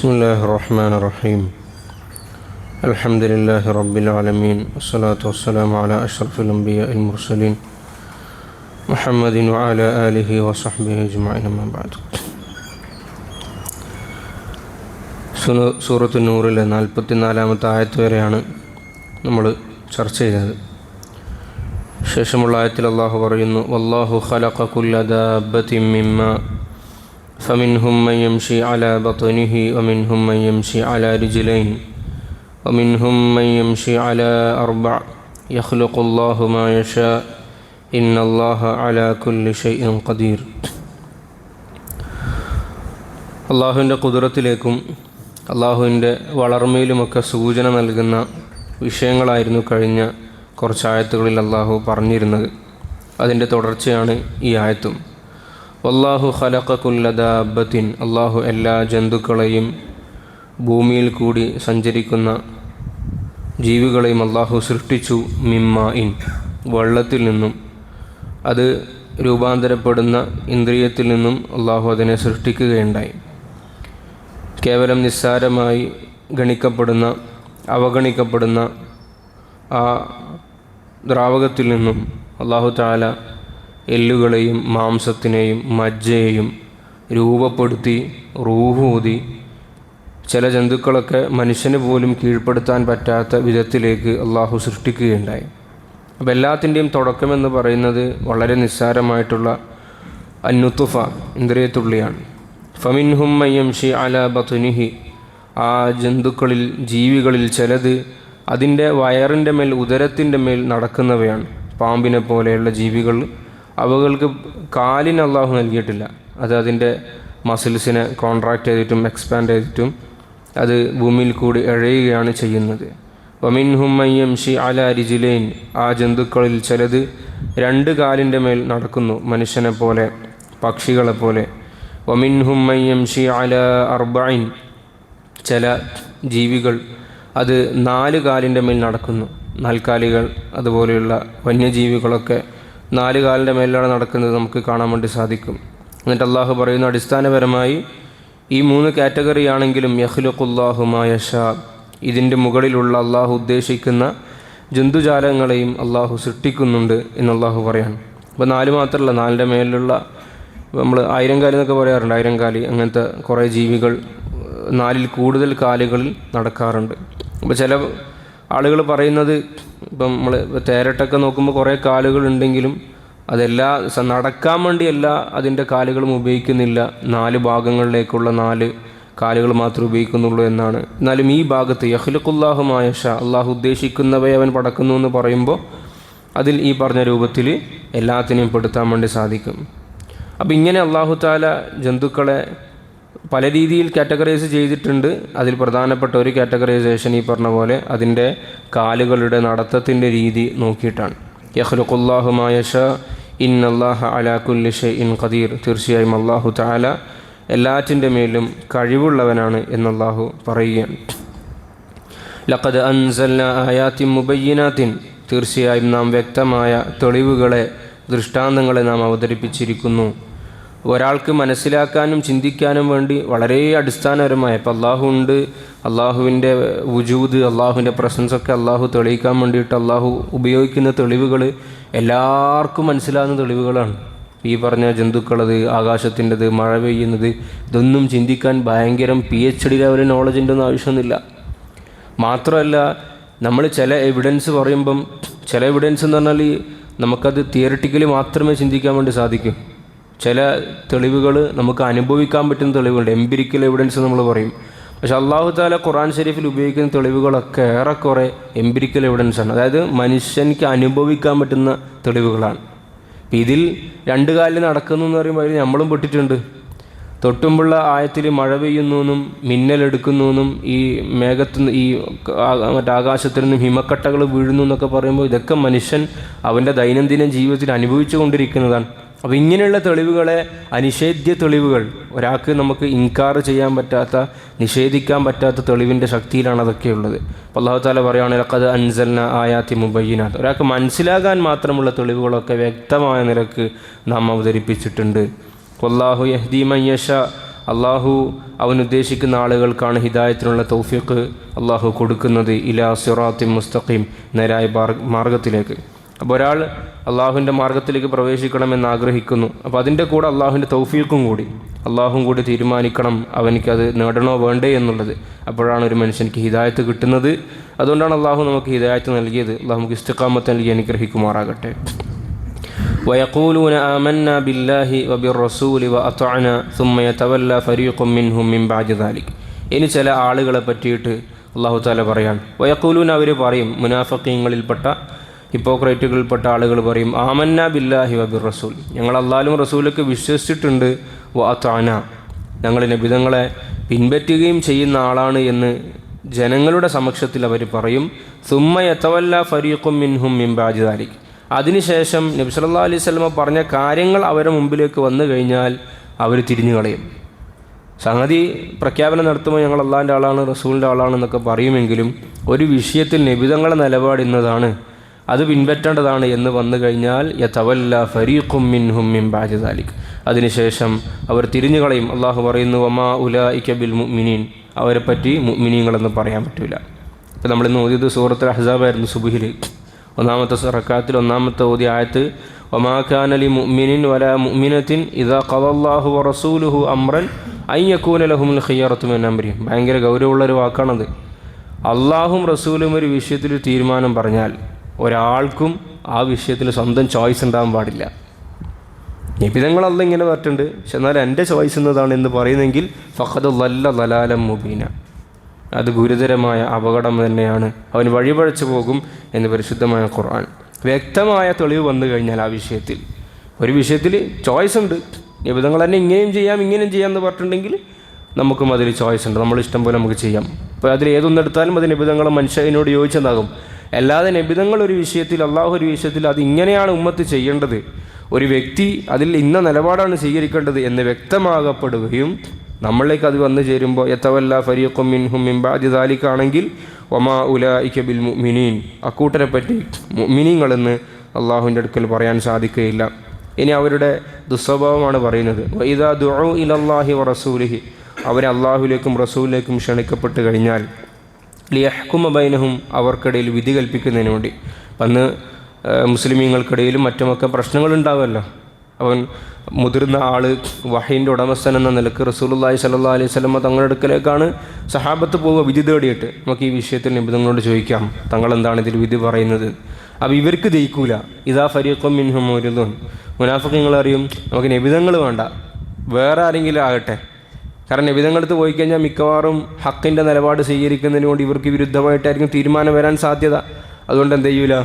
بسم الله الرحمن الرحيم الحمد لله رب العالمين والصلاة والسلام على أشرف الأنبياء المرسلين محمد وعلى آله وصحبه أجمعين أما بعد. സൂറത്തു നൂറിലെ 44-ാമത്തെ ആയത്ത് വരെയാണ് നമ്മൾ ചർച്ച ചെയ്തത്. ശേഷമുള്ള ആയത്തിൽ അള്ളാഹു പറയുന്നു, വല്ലാഹു ഖലഖ കുല്ല ദാബത്തിൻ മിമ്മാ فمنهم من يمشي على بطنه ومنهم من يمشي على رجلين ومنهم من يمشي على أربع يخلق الله ما يشاء إن الله على كل شيء قدير. അള്ളാഹുവിൻ്റെ ഖുദ്റത്തിലേക്കും അള്ളാഹുവിൻ്റെ വളർമയിലുമൊക്കെ സൂചന നൽകുന്ന വിഷയങ്ങളായിരുന്നു കഴിഞ്ഞ കുറച്ച് ആയത്തുകളിൽ അള്ളാഹു പറഞ്ഞിരുന്നത്. അതിൻ്റെ തുടർച്ചയാണ് ഈ ആയത്തും. വല്ലാഹു ഖലഖ കുല്ല ദാബത്തിൻ, അള്ളാഹു എല്ലാ ജന്തുക്കളെയും ഭൂമിയിൽ കൂടി സഞ്ചരിക്കുന്ന ജീവികളെയും അള്ളാഹു സൃഷ്ടിച്ചു. മിമ്മാഇൻ, വെള്ളത്തിൽ നിന്നും. അത് രൂപാന്തരപ്പെടുന്ന ഇന്ദ്രിയത്തിൽ നിന്നും അള്ളാഹു അതിനെ സൃഷ്ടിക്കുകയുണ്ടായി. കേവലം നിസ്സാരമായി അവഗണിക്കപ്പെടുന്ന ആ ദ്രാവകത്തിൽ നിന്നും അള്ളാഹു തആല എല്ലുകളെയും മാംസത്തിനെയും മജ്ജയെയും രൂപപ്പെടുത്തി റൂഹൂതി ചില ജന്തുക്കളൊക്കെ മനുഷ്യന് പോലും കീഴ്പ്പെടുത്താൻ പറ്റാത്ത വിധത്തിലേക്ക് അള്ളാഹു സൃഷ്ടിക്കുകയുണ്ടായി. അപ്പോൾ എല്ലാത്തിൻ്റെയും തുടക്കമെന്ന് പറയുന്നത് വളരെ നിസ്സാരമായിട്ടുള്ള അന്നുത്തുഫ, ഇന്ദ്രിയത്തുള്ളിയാണ്. ഫമിൻഹും മൻ യംശി അലാ ബത്നിഹി, ആ ജന്തുക്കളിൽ ജീവികളിൽ ചിലത് അതിൻ്റെ വയറിൻ്റെ മേൽ, ഉദരത്തിൻ്റെ മേൽ നടക്കുന്നവയാണ്. പാമ്പിനെ പോലെയുള്ള ജീവികൾ, അവകൾക്ക് കാലിന് അള്ളാഹു നൽകിയിട്ടില്ല. അത് അതിൻ്റെ മസിൽസിനെ കോൺട്രാക്റ്റ് ചെയ്തിട്ടും എക്സ്പാൻഡ് ചെയ്തിട്ടും അത് ഭൂമിയിൽ കൂടി എഴയുകയാണ് ചെയ്യുന്നത്. വമിൻഹും മൻ യംശി അലാ റിജ്ലൈൻ, ആ ജന്തുക്കളിൽ ചിലത് 2 കാലിൻ്റെ മേൽ നടക്കുന്നു, മനുഷ്യനെ പോലെ, പക്ഷികളെ പോലെ. വമിൻഹും മൻ യംശി അലാ അർബഇൻ, ചില ജീവികൾ അത് 4 കാലിൻ്റെ മേൽ നടക്കുന്നു. നാൽക്കാലികൾ അതുപോലെയുള്ള വന്യജീവികളൊക്കെ 4 കാലിൻ്റെ മേലാണ് നടക്കുന്നത് നമുക്ക് കാണാൻ വേണ്ടി സാധിക്കും. എന്നിട്ട് അള്ളാഹു പറയുന്നു, അടിസ്ഥാനപരമായി ഈ 3 കാറ്റഗറി ആണെങ്കിലും യഖ്ലുഖുല്ലാഹു മാ യശാ, ഇതിൻ്റെ മുകളിലുള്ള അള്ളാഹു ഉദ്ദേശിക്കുന്ന ജന്തുജാലങ്ങളെയും അള്ളാഹു സൃഷ്ടിക്കുന്നുണ്ട് എന്നല്ലാഹു പറയാണ്. അപ്പോൾ 4 മാത്രമല്ല, 4ൻ്റെ മേലുള്ള നമ്മൾ 1000 കാലി എന്നൊക്കെ പറയാറുണ്ട്. 1000 കാലി, അങ്ങനത്തെ കുറേ ജീവികൾ 4ൽ കൂടുതൽ കാലുകളിൽ നടക്കാറുണ്ട്. അപ്പോൾ ചില ആളുകൾ പറയുന്നത്, ഇപ്പം നമ്മൾ തേരട്ടൊക്കെ നോക്കുമ്പോൾ കുറേ കാലുകൾ ഉണ്ടെങ്കിലും നടക്കാൻ വേണ്ടിയല്ല അതിൻ്റെ കാലുകളും ഉപയോഗിക്കുന്നില്ല, 4 ഭാഗങ്ങളിലേക്കുള്ള 4 കാലുകൾ മാത്രമേ ഉപയോഗിക്കുന്നുള്ളൂ എന്നാണ്. എന്നാലും ഈ ഭാഗത്ത് യഖ്ലുഖുല്ലാഹു മാ യശാ, അള്ളാഹു ഉദ്ദേശിക്കുന്നവയെ അവൻ പടക്കുന്നു എന്ന് പറയുമ്പോൾ അതിൽ ഈ പറഞ്ഞ രൂപത്തിൽ എല്ലാത്തിനെയും പെടുത്താൻ വേണ്ടി സാധിക്കും. അപ്പോൾ ഇങ്ങനെ അള്ളാഹു തആല ജന്തുക്കളെ പല രീതിയിൽ കാറ്റഗറൈസ് ചെയ്തിട്ടുണ്ട്. അതിൽ പ്രധാനപ്പെട്ട ഒരു കാറ്റഗറൈസേഷൻ ഈ പറഞ്ഞ പോലെ അതിൻ്റെ കാലുകളുടെ നടത്തത്തിൻ്റെ രീതി നോക്കിയിട്ടാണ്. യഖ്ലുഖുല്ലാഹു മാ യശാ ഇന്നല്ലാഹ അലാ കുല്ലി ഷൈഇൻ ഖദീർ, തീർച്ചയായും അള്ളാഹു തആല എല്ലാറ്റിൻ്റെ മേലും കഴിവുള്ളവനാണ് എന്നല്ലാഹു പറയുകയാണ്. ലഖദ് അൻസൽനാ ആയാത്തിൻ മുബയ്യിനാത്തിൻ, തീർച്ചയായും നാം വ്യക്തമായ തെളിവുകളെ, ദൃഷ്ടാന്തങ്ങളെ നാം അവതരിപ്പിച്ചിരിക്കുന്നു. ഒരാൾക്ക് മനസ്സിലാക്കാനും ചിന്തിക്കാനും വേണ്ടി വളരെ അടിസ്ഥാനപരമായ, ഇപ്പോൾ അള്ളാഹു ഉണ്ട്, അള്ളാഹുവിൻ്റെ വുജൂദ്, അള്ളാഹുവിൻ്റെ പ്രസൻസൊക്കെ അള്ളാഹു തെളിയിക്കാൻ വേണ്ടിയിട്ട് അള്ളാഹു ഉപയോഗിക്കുന്ന തെളിവുകൾ എല്ലാവർക്കും മനസ്സിലാകുന്ന തെളിവുകളാണ്. ഈ പറഞ്ഞ ജന്തുക്കളത്, ആകാശത്തിൻ്റെത്, മഴ പെയ്യുന്നത്, ഇതൊന്നും ചിന്തിക്കാൻ ഭയങ്കരം PhD ലെവൽ നോളജിൻ്റെ ഒന്നും ആവശ്യമൊന്നുമില്ല. മാത്രമല്ല, നമ്മൾ ചില എവിഡൻസ് പറയുമ്പം, ചില എവിഡൻസ് എന്ന് പറഞ്ഞാൽ നമുക്കത് തിയറിറ്റിക്കലി മാത്രമേ ചിന്തിക്കാൻ വേണ്ടി സാധിക്കൂ. ചില തെളിവുകൾ നമുക്ക് അനുഭവിക്കാൻ പറ്റുന്ന തെളിവുകളുണ്ട്, എംപിരിക്കൽ എവിഡൻസ് നമ്മൾ പറയും. പക്ഷെ അള്ളാഹു തആല ഖുർആൻ ഷരീഫിൽ ഉപയോഗിക്കുന്ന തെളിവുകളൊക്കെ ഏറെക്കുറെ എംപിരിക്കൽ എവിഡൻസാണ്, അതായത് മനുഷ്യനിക്ക് അനുഭവിക്കാൻ പറ്റുന്ന തെളിവുകളാണ്. ഇതിൽ 2 കാലിൽ നടക്കുന്നു എന്ന് പറയുമ്പോൾ അതിൽ നമ്മളും പെട്ടിട്ടുണ്ട്. തൊട്ടുമുള്ള ആയത്തിൽ മഴ പെയ്യുന്നു, മിന്നലെടുക്കുന്നു, ഈ മേഘത്തു ഈ ആകാശത്തിൽ നിന്നും ഹിമക്കട്ടകൾ വീഴുന്നു എന്നൊക്കെ പറയുമ്പോൾ ഇതൊക്കെ മനുഷ്യൻ അവൻ്റെ ദൈനംദിന ജീവിതത്തിൽ അനുഭവിച്ചു കൊണ്ടിരിക്കുന്നതാണ്. അപ്പോൾ ഇങ്ങനെയുള്ള തെളിവുകളെ, അനിഷേധ്യ തെളിവുകൾ, ഒരാൾക്ക് നമുക്ക് ഇൻകാർ ചെയ്യാൻ പറ്റാത്ത, നിഷേധിക്കാൻ പറ്റാത്ത തെളിവിൻ്റെ ശക്തിയിലാണ് അതൊക്കെയുള്ളത്. അപ്പോൾ അല്ലാഹു തആല പറയുകയാണ്, ലഖദ് അൻസൽനാ ആയാത്തിൻ മുബയ്യിനാത്ത്, ഒരാൾക്ക് മനസ്സിലാകാൻ മാത്രമുള്ള തെളിവുകളൊക്കെ വ്യക്തമായ നിലക്ക് നാം അവതരിപ്പിച്ചിട്ടുണ്ട്. വല്ലാഹു യഹ്ദി മൻ യശാ, അള്ളാഹു അവനുദ്ദേശിക്കുന്ന ആളുകൾക്കാണ് ഹിദായത്തിനുള്ള തൗഫീഖ് അള്ളാഹു കൊടുക്കുന്നത് ഇലാ സിറാത്തി മുസ്തഖീം, നേരായ മാർഗത്തിലേക്ക്. അപ്പോൾ ഒരാൾ അള്ളാഹുവിൻ്റെ മാർഗത്തിലേക്ക് പ്രവേശിക്കണമെന്ന് ആഗ്രഹിക്കുന്നു. അപ്പോൾ അതിൻ്റെ കൂടെ അള്ളാഹുവിൻ്റെ തൗഫീഖും കൂടി അള്ളാഹും കൂടി തീരുമാനിക്കണം അവനിക്കത് നേടണോ വേണ്ടേ എന്നുള്ളത്. അപ്പോഴാണ് ഒരു മനുഷ്യനിക്ക് ഹിദായത്ത് കിട്ടുന്നത്. അതുകൊണ്ടാണ് അള്ളാഹു നമുക്ക് ഹിദായത്ത് നൽകിയത്. അള്ളാഹു നമുക്ക് ഇസ്തിഖാമത്ത് നൽകി അനുഗ്രഹിക്കുമാറാകട്ടെ. ويقولون آمنا بالله وبالرسول وأطعنا ثم يتولى فريق منهم من بعد ذلك. ഇനി ചില ആളുകളെ പറ്റിയിട്ട് അള്ളാഹു തആല പറയാണ്. വയഖൂലൂന, അവർ പറയും, മുനാഫിഖീങ്ങളിൽപ്പെട്ട ഹിപ്പോക്രൈറ്റുകളിൽപ്പെട്ട ആളുകൾ പറയും, ആമന്ന ബില്ലാഹി വബിർ റസൂൽ, ഞങ്ങൾ അള്ളാഹുവിലും റസൂലൊക്കെ വിശ്വസിച്ചിട്ടുണ്ട്, വഅത്അന, ഞങ്ങൾ നബിതങ്ങളെ പിൻപറ്റുകയും ചെയ്യുന്ന ആളാണ് എന്ന് ജനങ്ങളുടെ സമക്ഷത്തിൽ അവർ പറയും. സുമ്മ യതവല്ല ഫരീഖും മിൻഹും മിൻ ബഅദി ദാലിക്, അതിനുശേഷം നബി സല്ലല്ലാഹു അലൈഹി വസല്ലമ പറഞ്ഞ കാര്യങ്ങൾ അവരുടെ മുമ്പിലേക്ക് വന്നു കഴിഞ്ഞാൽ അവർ തിരിഞ്ഞു കളയും. സംഗതി പ്രഖ്യാപനം നടത്തുമ്പോൾ ഞങ്ങൾ അള്ളാഹിൻ്റെ ആളാണ് റസൂലിൻ്റെ ആളാണെന്നൊക്കെ പറയുമെങ്കിലും ഒരു വിഷയത്തിൽ നബിതങ്ങളുടെ നിലപാട് ഇന്നതാണ്, അത് പിൻപറ്റേണ്ടതാണ് എന്ന് വന്നു കഴിഞ്ഞാൽ യതവല്ല ഫരീഖും മിൻഹും മിൻ ബഅദി ദാലിക്, അതിനുശേഷം അവർ തിരിഞ്ഞു കളയും. അള്ളാഹു പറയുന്നു, വമാ ഉലൈക ബിൽ മുഅ്മിനീൻ, അവരെ പറ്റി മുഅ്മിനീങ്ങളെന്ന് പറയാൻ പറ്റില്ല. ഇപ്പോൾ നമ്മളിന്ന് ഓതിയത് സൂറത്തുൽ അഹ്സാബായിരുന്നു. സുബ്ഹിൽ ഒന്നാമത്തെ റക്അത്തിൽ ഒന്നാമത്തെ ഓതിയ ആയത്ത്, വമാ കാന ലി മുഅ്മിനിൻ വലാ മുഅ്മിനത്തിൻ ഇദാ ഖദല്ലാഹു വറസൂലുഹു അംറൻ അൻ യകൂന ലഹുമുൽ ഖിയറത്തു മിൻ അംരിഹിം. ഭയങ്കര ഗൗരവമുള്ളൊരു വാക്കാണത്. അള്ളാഹും റസൂലും ഒരു വിഷയത്തിൽ തീരുമാനം പറഞ്ഞാൽ ഒരാൾക്കും ആ വിഷയത്തിൽ സ്വന്തം ചോയ്സ് ഉണ്ടാകാൻ പാടില്ല. നിബിധങ്ങൾ ഇങ്ങനെ പറഞ്ഞിട്ടുണ്ട്, പക്ഷെ എന്നാൽ എൻ്റെ ചോയ്സ് എന്നതാണ് എന്ന് പറയുന്നെങ്കിൽ ഫഖദ് ളല്ല ളലാലം മുബീന, അത് ഗുരുതരമായ അപകടം തന്നെയാണ്, അവൻ വഴിപഴച്ചു പോകും എന്ന് പരിശുദ്ധമായ ഖുർആൻ. വ്യക്തമായ തെളിവ് വന്നു കഴിഞ്ഞാൽ ആ വിഷയത്തിൽ, ഒരു വിഷയത്തിൽ ചോയ്സ് ഉണ്ട്, നിബിധങ്ങൾ തന്നെ ഇങ്ങനെയും ചെയ്യാം എന്ന് പറഞ്ഞിട്ടുണ്ടെങ്കിൽ നമുക്കും അതിൽ ചോയ്സ് ഉണ്ട്, നമ്മൾ ഇഷ്ടം പോലെ നമുക്ക് ചെയ്യാം. അപ്പോൾ അതിൽ ഏതൊന്നെടുത്താലും അത് നിബിധങ്ങൾ മനുഷ്യനോട് യോജിച്ചതാകും. അല്ലാതെ നിബിധങ്ങൾ ഒരു വിഷയത്തിൽ, അള്ളാഹു ഒരു വിഷയത്തിൽ അത് ഇങ്ങനെയാണ് ഉമ്മത്ത് ചെയ്യേണ്ടത്, ഒരു വ്യക്തി അതിൽ ഇന്ന നിലപാടാണ് സ്വീകരിക്കേണ്ടത് എന്ന് വ്യക്തമാകപ്പെടുകയും നമ്മളിലേക്ക് അത് വന്നു ചേരുമ്പോൾ യതവല്ല ഫരീഖും മിൻഹും മിൻ ബഅദി ദാലിക ആണെങ്കിൽ വമാ ഉലൈക ബിൽ മുഅ്മിനീൻ, അക്കൂട്ടരെ പറ്റി മുഅ്മിനീങ്ങളെന്ന് അള്ളാഹുവിൻ്റെ അടുക്കൽ പറയാൻ സാധിക്കുകയില്ല. ഇനി അവരുടെ ദുസ്വഭാവമാണ് പറയുന്നത്. വഇദാ ദുഉ ഇലല്ലാഹി വറസൂലിഹി, അവരെ അള്ളാഹുവിലേക്കും റസൂലിലേക്കും ക്ഷണിക്കപ്പെട്ട് കഴിഞ്ഞാൽ ലിയഹ്കുമ ബൈനഹും, അവർക്കിടയിൽ വിധി കൽപ്പിക്കുന്നതിന് വേണ്ടി. അന്ന് മുസ്ലിമീങ്ങൾക്കിടയിലും മറ്റുമൊക്കെ പ്രശ്നങ്ങളുണ്ടാവുമല്ലോ. അവൻ മുതിർന്ന ആൾ, വഹീൻ്റെ ഉടമസ്ഥൻ എന്ന നിലക്ക് റസൂലുള്ളാഹി സ്വല്ലല്ലാഹു അലൈഹി വസല്ലം തങ്ങളുടെ അടുക്കലേക്കാണ് സഹാബത്ത് പോവുക വിധി തേടിയിട്ട്. നമുക്ക് ഈ വിഷയത്തിൽ നിബിധങ്ങളോട് ചോദിക്കാം, തങ്ങളെന്താണ് ഇതിൽ വിധി പറയുന്നത്. അപ്പോൾ ഇവർക്ക് ദഹിക്കൂല. ഇദാ ഫരീഖും മിൻഹും മുരിദൂൻ, മുനാഫിഖീങ്ങൾ അറിയും നമുക്ക് നിബിധങ്ങൾ വേണ്ട, വേറെ ആരെങ്കിലും ആകട്ടെ. കാരണം നിബിധങ്ങളടുത്ത് പോയി കഴിഞ്ഞാൽ മിക്കവാറും ഹക്കിൻ്റെ നിലപാട് സ്വീകരിക്കുന്നതിന് കൊണ്ട് ഇവർക്ക് വിരുദ്ധമായിട്ടായിരിക്കും തീരുമാനം വരാൻ സാധ്യത. അതുകൊണ്ട് എന്ത് ചെയ്യൂല,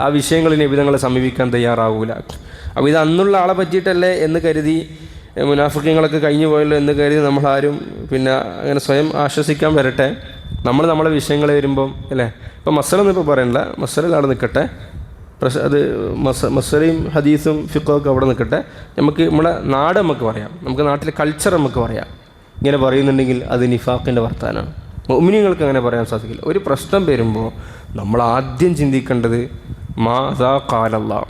ആ വിഷയങ്ങളിൽ നിബിധങ്ങളെ സമീപിക്കാൻ തയ്യാറാവൂല. അപ്പോൾ ഇത് അന്നുള്ള ആളെ പറ്റിയിട്ടല്ലേ എന്ന് കരുതി, മുനാഫിഖീങ്ങളൊക്കെ കഴിഞ്ഞു പോയല്ലോ എന്ന് കരുതി നമ്മളാരും പിന്നെ അങ്ങനെ സ്വയം ആശ്വസിക്കാൻ വരട്ടെ. നമ്മളെ വിഷയങ്ങൾ വരുമ്പം അല്ലേ, ഇപ്പം മസലൊന്നും ഇപ്പോൾ പറയണില്ല, മസല അവിടെ നിൽക്കട്ടെ, അത് മസലയും ഹദീസും ഫിഖൊക്കെ അവിടെ നിൽക്കട്ടെ. നമുക്ക് നമ്മുടെ നാട് നമുക്ക് പറയാം, നമുക്ക് നാട്ടിലെ കൾച്ചർ നമുക്ക് പറയാം. ഇങ്ങനെ പറയുന്നുണ്ടെങ്കിൽ അത് നിഫാഖിൻ്റെ വർത്താനാണ്. മുഅ്മിനീങ്ങൾക്ക് അങ്ങനെ പറയാൻ സാധിക്കില്ല. ഒരു പ്രശ്നം വരുമ്പോൾ നമ്മൾ ആദ്യം ചിന്തിക്കേണ്ടത് മാദാ ഖാലല്ലാഹ്,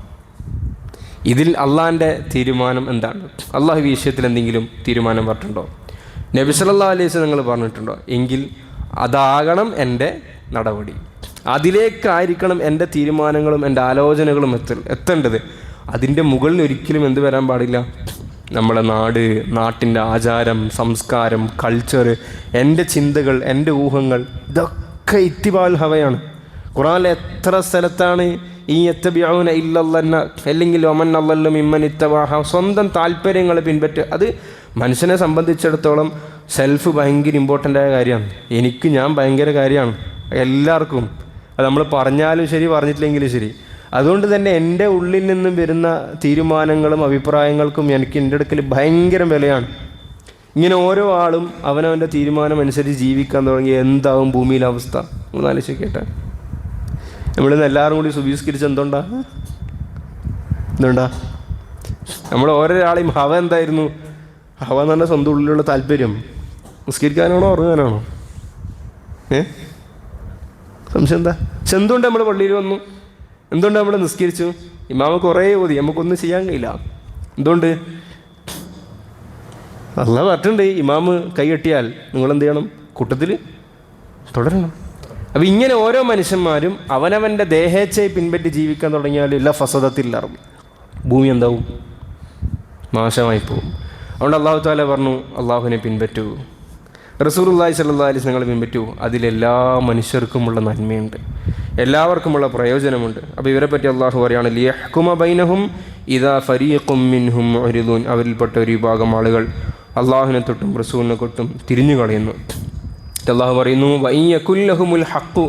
ഇതിൽ അള്ളാഹിൻ്റെ തീരുമാനം എന്താണ്, അള്ളാഹു ഈ വിഷയത്തിൽ എന്തെങ്കിലും തീരുമാനം പറഞ്ഞിട്ടുണ്ടോ, നബി സല്ലല്ലാഹു അലൈഹി വസല്ലം നിങ്ങൾ പറഞ്ഞിട്ടുണ്ടോ, എങ്കിൽ അതാകണം എൻ്റെ നടപടി, അതിലേക്കായിരിക്കണം എൻ്റെ തീരുമാനങ്ങളും എൻ്റെ ആലോചനകളും എത്തേണ്ടത്. അതിൻ്റെ മുകളിൽ ഒരിക്കലും എന്ത് വരാൻ പാടില്ല, നമ്മളെ നാട്ടിൻ്റെ ആചാരം, സംസ്കാരം, കൾച്ചർ, എൻ്റെ ചിന്തകൾ, എൻ്റെ ഊഹങ്ങൾ, ഇതൊക്കെ ഇത്തിബാൽ ഹവയാണ്. ഖുർആനിൽ എത്ര സ്ഥലത്താണ് ഈ യത്തബിഊന ഇല്ലല്ലന്ന, അല്ലെങ്കിൽ ഒമൻ അല്ലല്ലു മിമ്മൻ ഇത്തബഅഹ, സ്വന്തം താല്പര്യങ്ങൾ പിൻപറ്റുക. അത് മനുഷ്യനെ സംബന്ധിച്ചിടത്തോളം സെൽഫ് ഭയങ്കര ഇമ്പോർട്ടൻ്റ് ആയ കാര്യമാണ്. ഞാൻ ഭയങ്കര കാര്യമാണ് എല്ലാവർക്കും. അത് നമ്മൾ പറഞ്ഞാലും ശരി, പറഞ്ഞിട്ടില്ലെങ്കിലും ശരി. അതുകൊണ്ട് തന്നെ എൻ്റെ ഉള്ളിൽ നിന്നും വരുന്ന തീരുമാനങ്ങളും അഭിപ്രായങ്ങൾക്കും എനിക്ക് എൻ്റെ അടുക്കൽ ഭയങ്കര വിലയാണ്. ഇങ്ങനെ ഓരോ ആളും അവനവൻ്റെ തീരുമാനം അനുസരിച്ച് ജീവിക്കാൻ തുടങ്ങി എന്താവും ഭൂമിയിലെ അവസ്ഥ ഒന്ന് ആലോചിക്കട്ടെ. നമ്മളിന്ന് എല്ലാവരും കൂടി സുബീസ്കരിച്ച് എന്തുണ്ടാ നമ്മൾ ഓരോരാളെയും ഹവ എന്തായിരുന്നു, ഹവ എന്ന് പറഞ്ഞാൽ സ്വന്തം ഉള്ളിലുള്ള താല്പര്യം. നിസ്കരിക്കാനാണോ ഉറങ്ങാനാണോ? സംശയം എന്താ? പക്ഷെ എന്തുകൊണ്ട് നമ്മൾ പള്ളിയിൽ വന്നു, എന്തുകൊണ്ട് നമ്മൾ നിസ്കരിച്ചു? ഇമാമ കുറേ ഓതി, നമുക്കൊന്നും ചെയ്യാൻ കഴിയില്ല. എന്തുകൊണ്ട്? അള്ളാഹ് പറഞ്ഞിട്ടുണ്ട്, ഇമാമ് കൈകെട്ടിയാൽ നിങ്ങളെന്ത് ചെയ്യണം? കൂട്ടത്തിൽ തുടരണം. അപ്പം ഇങ്ങനെ ഓരോ മനുഷ്യന്മാരും അവനവൻ്റെ ദേഹേച്ഛയെ പിൻപറ്റി ജീവിക്കാൻ തുടങ്ങിയാൽ എല്ലാ ഫസദത്തില്ലാറും ഭൂമി എന്താവും? നാശമായി പോകും. അതുകൊണ്ട് അള്ളാഹു താല പറഞ്ഞു, അള്ളാഹുവിനെ പിൻപറ്റൂ, റസൂലുള്ളാഹി സ്വല്ലല്ലാഹി അലൈഹി വസല്ലം നിങ്ങൾ പിൻപറ്റൂ. അതിലെല്ലാ മനുഷ്യർക്കുമുള്ള നന്മയുണ്ട്, എല്ലാവർക്കുമുള്ള പ്രയോജനമുണ്ട്. അപ്പോൾ ഇവരെ പറ്റി അള്ളാഹു പറയുകയാണ്, ലിയഹ്കുമ ബൈനഹും ഇദാ ഫരീഖും മിൻഹും മുഅ്രിദൂൻ. അവരിൽപ്പെട്ട ഒരു വിഭാഗം ആളുകൾ അള്ളാഹുവിനെ തൊട്ടും റസൂലിനെ തൊട്ടും തിരിഞ്ഞു കളയുന്നു. അള്ളാഹു പറയുന്നു, വഇയ്യകുല്ലഹുമുൽ ഹഖ്,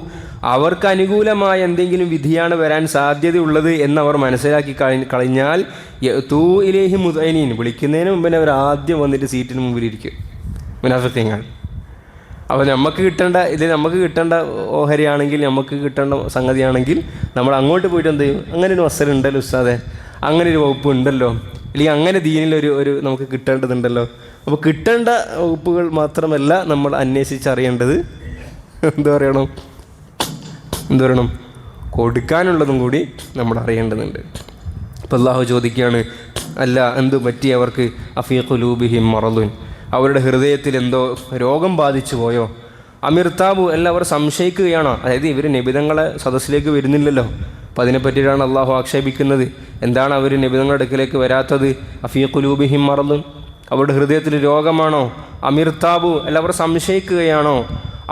അവർക്ക് അനുകൂലമായ എന്തെങ്കിലും വിധിയാണ് വരാൻ സാധ്യതയുള്ളത് എന്നവർ മനസ്സിലാക്കി കഴിഞ്ഞാൽ യഅ്തൂ ഇലൈഹി മുദ്ഇനീൻ, വിളിക്കുന്നതിന് മുമ്പേ അവർ ആദ്യം വന്നിട്ട് സീറ്റിന് മുമ്പിലിരിക്കും മുനാഫിഖീങ്ങൾ. അപ്പോൾ നമുക്ക് കിട്ടേണ്ട ഓഹരിയാണെങ്കിൽ, നമുക്ക് കിട്ടേണ്ട സംഗതിയാണെങ്കിൽ നമ്മൾ അങ്ങോട്ട് പോയിട്ട് എന്ത് ചെയ്യും? അങ്ങനെ ഒരു വസ്ത്രം ഉണ്ടല്ലോ ഉസ്താദെ, അങ്ങനെ ഒരു വകുപ്പ് ഉണ്ടല്ലോ, അല്ലെങ്കിൽ അങ്ങനെ ദീനിലൊരു നമുക്ക് കിട്ടേണ്ടതുണ്ടല്ലോ. അപ്പോൾ കിട്ടേണ്ട വകുപ്പുകൾ മാത്രമല്ല നമ്മൾ അന്വേഷിച്ചറിയേണ്ടത്, എന്ത് പറയണം, കൊടുക്കാനുള്ളതും കൂടി നമ്മൾ അറിയേണ്ടതുണ്ട്. അപ്പോൾ അള്ളാഹു ചോദിക്കുകയാണ്, അല്ല എന്തു പറ്റി അവർക്ക്? അഫീ ഖുലൂബിഹിം മറദുൻ, അവരുടെ ഹൃദയത്തിൽ എന്തോ രോഗം ബാധിച്ചു പോയോ? അമിർതാബു, അല്ല അവർ സംശയിക്കുകയാണോ? അതായത് ഇവർ നബിതങ്ങളെ സദസ്സിലേക്ക് വരുന്നില്ലല്ലോ, അപ്പോൾ അതിനെപ്പറ്റിയിട്ടാണ് അള്ളാഹു ആക്ഷേപിക്കുന്നത്. എന്താണ് അവർ നബിതങ്ങളുടെ അടുക്കിലേക്ക് വരാത്തത്? അഫീ ഖുലൂബിഹിം മറദുൻ, അവരുടെ ഹൃദയത്തിൽ രോഗമാണോ? അമിർതാബു, അല്ല അവർ സംശയിക്കുകയാണോ?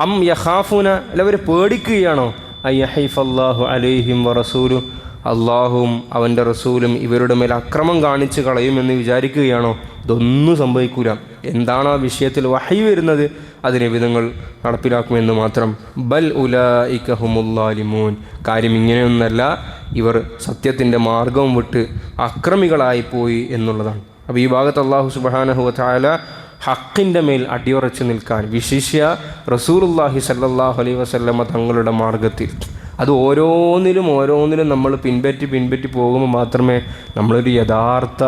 അം യഖാഫൂന, അല്ല അവർ പേടിക്കുകയാണോ? അയ്യഹൈഫല്ലാഹു അലൈഹിം വറസൂലു, അള്ളാഹുവും അവൻ്റെ റസൂലും ഇവരുടെ മേൽ അക്രമം കാണിച്ച് കളയുമെന്ന് വിചാരിക്കുകയാണോ? ഇതൊന്നും സംഭവിക്കൂല. എന്താണ് ആ വിഷയത്തിൽ വഹി വരുന്നത്, അത് നബിതങ്ങൾ നടപ്പിലാക്കുമെന്ന് മാത്രം. ബൽ ഉലൈക ഹുമുല്ലാലിമൂൻ, കാര്യം ഇങ്ങനെയൊന്നല്ല, ഇവർ സത്യത്തിൻ്റെ മാർഗവും വിട്ട് അക്രമികളായിപ്പോയി എന്നുള്ളതാണ്. അപ്പോൾ ഈ ഭാഗത്ത് അള്ളാഹു സുബ്ഹാനഹു വ തആല ഹക്കിൻ്റെ മേൽ അടിയുറച്ച് നിൽക്കാൻ, വിശിഷ്യ റസൂലുള്ളാഹി സ്വല്ലല്ലാഹു അലൈഹി വസല്ലമ തങ്ങളുടെ മാർഗത്തിൽ, അത് ഓരോന്നിലും നമ്മൾ പിൻപറ്റി പോകുമ്പോൾ മാത്രമേ നമ്മളൊരു യഥാർത്ഥ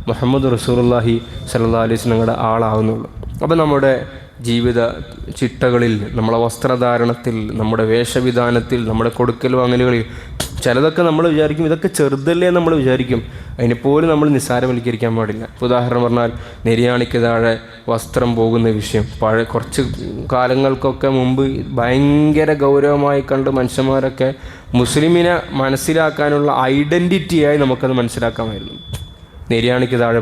മുഹമ്മദ് റസൂലുള്ളാഹി സ്വല്ലല്ലാഹു അലൈഹി വസല്ലമയുടെ ആളാവുന്നുള്ളൂ. അപ്പോൾ നമ്മുടെ ജീവിത ചിട്ടകളിൽ, നമ്മുടെ വസ്ത്രധാരണത്തിൽ, നമ്മുടെ വേഷവിധാനത്തിൽ, നമ്മുടെ കൊടുക്കൽ വാങ്ങലുകളിൽ ചിലതൊക്കെ നമ്മൾ വിചാരിക്കും ഇതൊക്കെ ചെറുതല്ലേ നമ്മൾ വിചാരിക്കും, അതിനെപ്പോലും നമ്മൾ നിസ്സാരവൽക്കരിക്കാൻ പാടില്ല. ഉദാഹരണം പറഞ്ഞാൽ നെരിയാണിക്ക് താഴെ വസ്ത്രം പോകുന്ന വിഷയം കുറച്ച് കാലങ്ങൾക്കൊക്കെ മുമ്പ് ഭയങ്കര ഗൗരവമായി കണ്ട് മനുഷ്യന്മാരൊക്കെ മുസ്ലിമിനെ മനസ്സിലാക്കാനുള്ള ഐഡൻറ്റിറ്റിയായി നമുക്കത് മനസ്സിലാക്കാമായിരുന്നു. നെരിയാണിക്ക് താഴെ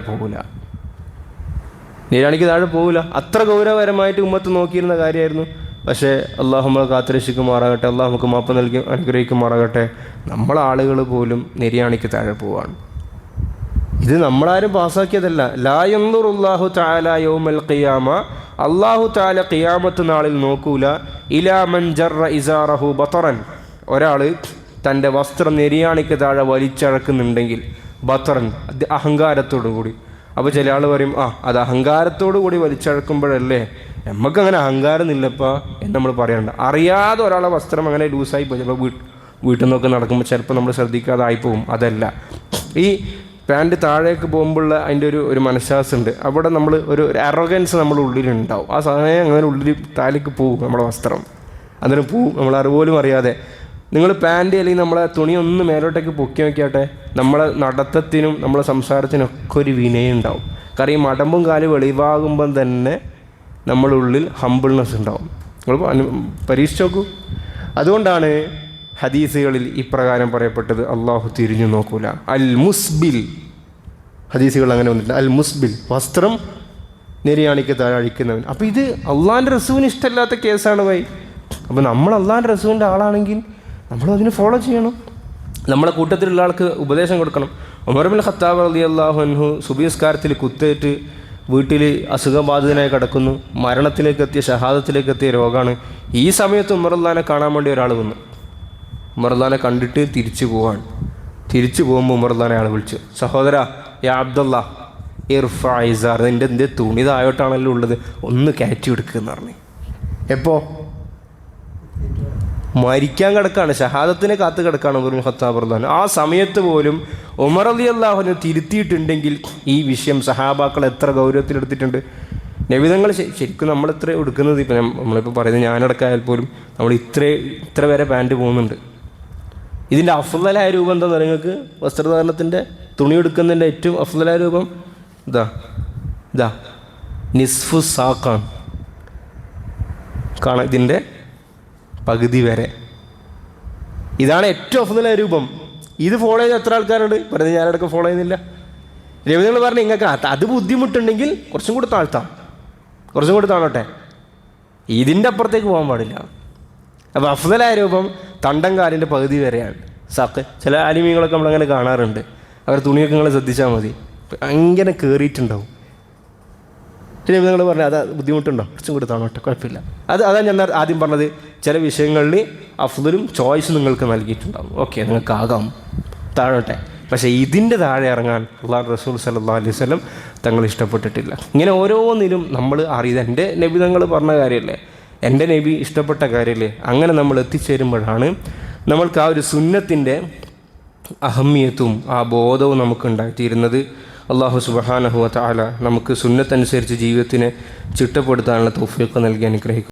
പോകില്ല, അത്ര ഗൗരവകരമായിട്ട് ഉമ്മത്ത് നോക്കിയിരുന്ന കാര്യമായിരുന്നു. പക്ഷേ അള്ളാഹു നമ്മളെ കാത്തുരക്ഷിക്കുമാറാകട്ടെ, അള്ളാഹു നമുക്ക് മാപ്പ് നൽകി അനുഗ്രഹിക്കുമാറാകട്ടെ, നമ്മളാളുകൾ പോലും നെരിയാണിക്ക് താഴെ പോവാണ്. ഇത് നമ്മളാരും പാസ്സാക്കിയതല്ല. ലാ യൻദുറുല്ലാഹു തആല യൗമൽ ഖിയാമ, അള്ളാഹു തആല ഖിയാമത്ത് നാളിൽ നോക്കൂല ഇലാ മൻ ജറ ഇസാറഹു ബതറൻ, ഒരാൾ തൻ്റെ വസ്ത്രം നെരിയാണിക്ക് താഴെ വലിച്ചഴക്കുന്നുണ്ടെങ്കിൽ, ബതറൻ അഹങ്കാരത്തോടു കൂടി. അപ്പോൾ ചില ആൾ പറയും, അത് അഹങ്കാരത്തോടു കൂടി വലിച്ചഴക്കുമ്പോഴല്ലേ, നമുക്കങ്ങനെ അഹങ്കാരം ഇല്ലപ്പാ എന്ന് നമ്മൾ പറയണ്ട. അറിയാതെ ഒരാളെ വസ്ത്രം അങ്ങനെ ലൂസായി പോയി, ചിലപ്പോൾ വീട്ടിൽ നിന്നൊക്കെ നടക്കുമ്പോൾ ചിലപ്പോൾ നമ്മൾ ശ്രദ്ധിക്കാതെ ആയിപ്പോവും. അതല്ല, ഈ പാൻറ്റ് താഴേക്ക് പോകുമ്പോഴുള്ള അതിൻ്റെ ഒരു മനഃശാസ്ത്രമുണ്ട്. അവിടെ നമ്മൾ ഒരു അറോഗൻസ് നമ്മുടെ ഉള്ളിലുണ്ടാവും. ആ സമയം അങ്ങനെ ഉള്ളിൽ താഴേക്ക് പോകും നമ്മുടെ വസ്ത്രം, അതിന് പോവും നമ്മൾ അറിവുപോലും അറിയാതെ. നിങ്ങൾ പാൻറ്റ് അല്ലെങ്കിൽ നമ്മളെ തുണി ഒന്ന് മേലോട്ടേക്ക് പൊക്കി നോക്കിയാട്ടെ, നമ്മളെ നടത്തത്തിനും നമ്മളെ സംസാരത്തിനൊക്കെ ഒരു വിനയം ഉണ്ടാവും. കാരണം ഈ മടമ്പും കാല് വെളിവാകുമ്പം തന്നെ നമ്മളുള്ളിൽ ഹംബിൾനെസ് ഉണ്ടാവും. നിങ്ങൾ പരീക്ഷിച്ച് നോക്കൂ. അതുകൊണ്ടാണ് ഹദീസുകളിൽ ഇപ്രകാരം പറയപ്പെട്ടത്, അള്ളാഹു തിരിഞ്ഞു നോക്കൂല. അൽ മുസ്ബിൽ, ഹദീസുകൾ അങ്ങനെ വന്നിട്ടുണ്ട്, അൽ മുസ്ബിൽ, വസ്ത്രം നെരിയാണിക്ക് താഴെ അഴിക്കുന്നവൻ. അപ്പോൾ ഇത് അള്ളാഹിൻ്റെ റസൂലിന് ഇഷ്ടമല്ലാത്ത കേസാണ് ഭായി. അപ്പോൾ നമ്മൾ അള്ളാഹിൻ്റെ റസൂലിൻ്റെ ആളാണെങ്കിൽ നമ്മളതിന് ഫോളോ ചെയ്യണം. നമ്മളെ കൂട്ടത്തിലുള്ള ആൾക്ക് ഉപദേശം കൊടുക്കണം. ഉമർ ഇബ്നുൽ ഖത്താബ് റളിയല്ലാഹു അൻഹു സുബഹിസ്കാരത്തിൽ കുത്തേറ്റ് വീട്ടിൽ അസുഖബാധിതനായി കിടക്കുന്നു, മരണത്തിലേക്കെത്തിയ ഷഹാദത്തിലേക്കെത്തിയ രോഗമാണ്. ഈ സമയത്ത് ഉമറുല്ലാനെ കാണാൻ വേണ്ടി ഒരാൾ വന്നു. ഉമറുല്ലാനെ കണ്ടിട്ട് തിരിച്ചു പോകുമ്പോൾ ഉമറുല്ലാനെ ആൾ വിളിച്ചു, സഹോദര യാ അബ്ദുള്ള ഇർഫഅ ഇസാർ, എൻ്റെ തുണി താഴോട്ടാണല്ലോ ഉള്ളത്, ഒന്ന് കയറ്റി എടുക്കുമെന്ന് പറഞ്ഞു. എപ്പോൾ? മരിക്കാൻ കിടക്കാണ്, ഷഹാദത്തിനെ കാത്ത് കിടക്കാണ് ഉമർ ഇബ്നുൽ ഖത്താബ് റളിയല്ലാഹു അൻഹു. ആ സമയത്ത് പോലും ഉമർ റളിയല്ലാഹു അൻഹു തിരുത്തിയിട്ടുണ്ടെങ്കിൽ ഈ വിഷയം സഹാബാക്കൾ എത്ര ഗൗരവത്തിലെടുത്തിട്ടുണ്ട്. നബിതങ്ങൾ ശരിക്കും നമ്മളെത്ര എടുക്കുന്നത്, ഇപ്പം നമ്മളിപ്പോൾ പറയുന്നത് ഞാനടക്കായാൽ പോലും നമ്മൾ ഇത്ര വരെ പാൻറ്റ് പോകുന്നുണ്ട്. ഇതിൻ്റെ അഫ്ളലായ രൂപം എന്താണെന്ന് നിങ്ങൾക്ക്? വസ്ത്രധാരണത്തിൻ്റെ തുണി എടുക്കുന്നതിൻ്റെ ഏറ്റവും അഫ്ളലായ രൂപം ഇതാ നിസ്ഫു സാക്കാണ്, കാണാം ഇതിൻ്റെ പകുതി വരെ. ഇതാണ് ഏറ്റവും അഫ്ദലായ രൂപം. ഇത് ഫോളോ ചെയ്യുന്ന എത്ര ആൾക്കാരുണ്ട്? പറയുന്നത് ഞാനടക്കം ഫോളോ ചെയ്യുന്നില്ല. രവിതങ്ങൾ പറഞ്ഞു നിങ്ങൾക്ക് അത് ബുദ്ധിമുട്ടുണ്ടെങ്കിൽ കുറച്ചും കൂടി താഴ്ത്താം, കുറച്ചും കൂടി താണോട്ടെ, ഇതിൻ്റെ അപ്പുറത്തേക്ക് പോകാൻ പാടില്ല. അപ്പോൾ അഫ്ദലായ രൂപം തണ്ടം കാലിൻ്റെ പകുതി വരെയാണ് സാക്ക്. ചില ആലിമീങ്ങളൊക്കെ നമ്മളങ്ങനെ കാണാറുണ്ട്. അവർ തുണിയൊക്കെ നിങ്ങൾ ശ്രദ്ധിച്ചാൽ മതി, അങ്ങനെ കയറിയിട്ടുണ്ടാവും. പിന്നെ നിങ്ങൾ പറഞ്ഞാൽ അത് ബുദ്ധിമുട്ടുണ്ടോ? കുറച്ചും കൂടി താണോട്ടെ, കുഴപ്പമില്ല. അതാണ് ഞാൻ ആദ്യം പറഞ്ഞത്. ചില വിഷയങ്ങളിൽ അഫ്ദലും ചോയ്സ് നിങ്ങൾക്ക് നൽകിയിട്ടുണ്ടാകും. ഓക്കെ, നിങ്ങൾക്കാകാം, താഴോട്ടെ. പക്ഷേ ഇതിൻ്റെ താഴെ ഇറങ്ങാൻ അള്ളാഹു റസൂൽ സല്ലല്ലാഹു അലൈഹി വസല്ലം തങ്ങൾ ഇഷ്ടപ്പെട്ടിട്ടില്ല. ഇങ്ങനെ ഓരോന്നിലും നമ്മൾ അറിയത് എൻ്റെ നബി തങ്ങൾ പറഞ്ഞ കാര്യമല്ലേ, എൻ്റെ നബി ഇഷ്ടപ്പെട്ട കാര്യമല്ലേ, അങ്ങനെ നമ്മൾ എത്തിച്ചേരുമ്പോഴാണ് നമ്മൾക്ക് ആ ഒരു സുന്നത്തിൻ്റെ അഹമ്മിയത്തും ആ ബോധവും നമുക്ക് ഉണ്ടായിത്തീരുന്നത്. അള്ളാഹു സുബ്ഹാനഹു വ തആല നമുക്ക് സുന്നത്തനുസരിച്ച് ജീവിതത്തിനെ ചിട്ടപ്പെടുത്താനുള്ള തൗഫീഖ് നൽകി അനുഗ്രഹിക്കും.